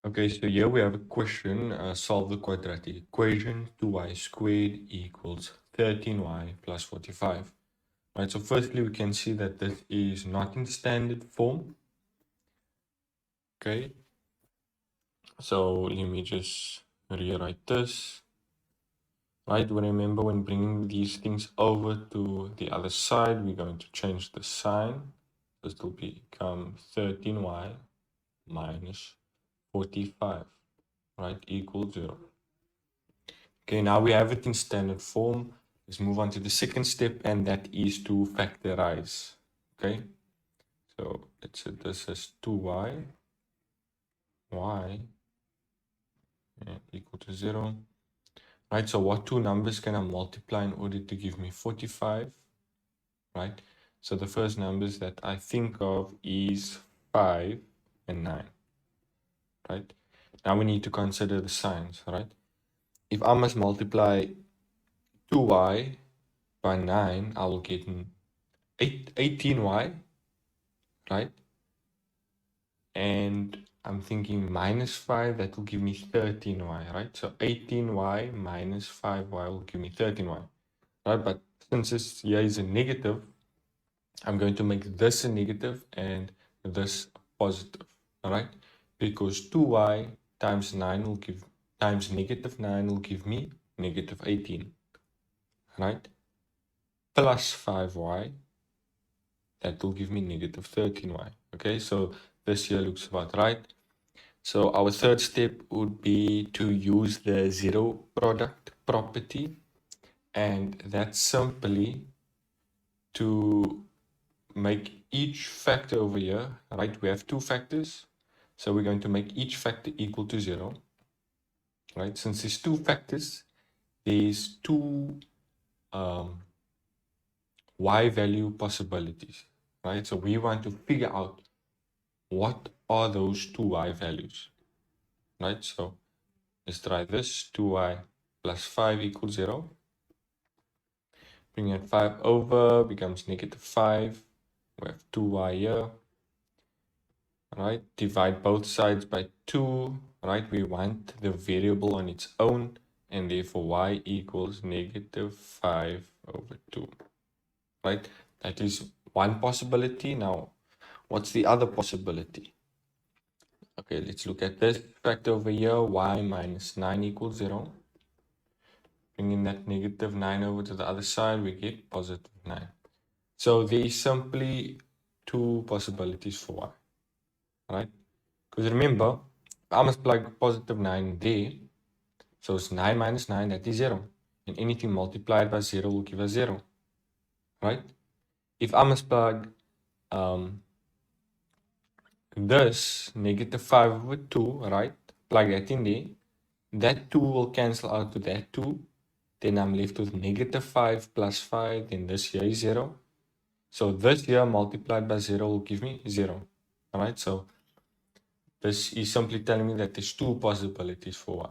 Okay, so here we have a question, solve the quadratic equation, 2y squared equals 13y plus 45. Right, so firstly we can see that this is not in standard form. Okay, so let me just rewrite this. Right, remember when bringing these things over to the other side, we're going to change the sign. This will become 13y minus 45, right, equals 0. Okay, now we have it in standard form. Let's move on to the second step, and that is to factorize. Okay, so let's set this as 2y, y equal to 0. Right, so what two numbers can I multiply in order to give me 45? Right, so the first numbers that I think of is 5 and 9. Right, now we need to consider the signs. Right, if I must multiply 2y by 9, I will get 18y, right? And I'm thinking minus 5, that will give me 13y, right? So 18y minus 5y will give me 13y, right? But since this here is a negative, I'm going to make this a negative and this a positive, all right? Because 2y times 9 will give, times negative 9 will give me negative 18, right? Plus 5y, that will give me negative 13y. Okay, so this here looks about right. So our third step would be to use the zero product property, and that's simply to make each factor over here, right? We have two factors, so we're going to make each factor equal to 0, right? Since there's two factors, there's two y value possibilities, right? So we want to figure out what are those two y values, right? So let's try this. 2y plus 5 equals 0. Bring that 5 over, becomes negative 5. We have 2y here. Right, divide both sides by 2. Right, we want the variable on its own, and therefore y equals negative 5 over 2. Right, that is one possibility. Now, what's the other possibility? Okay, let's look at this factor over here. Y minus 9 equals 0. Bringing that negative 9 over to the other side, we get positive 9. So there is simply two possibilities for y. Right? Because remember, I must plug positive 9 there. So it's 9 minus 9, that is 0. And anything multiplied by 0 will give us 0. Right? If I must plug this negative 5 over 2, right? Plug that in there. That 2 will cancel out to that 2. Then I'm left with negative 5 plus 5. Then this here is 0. So this here multiplied by 0 will give me 0. Alright, so this is simply telling me that there's two possibilities for y.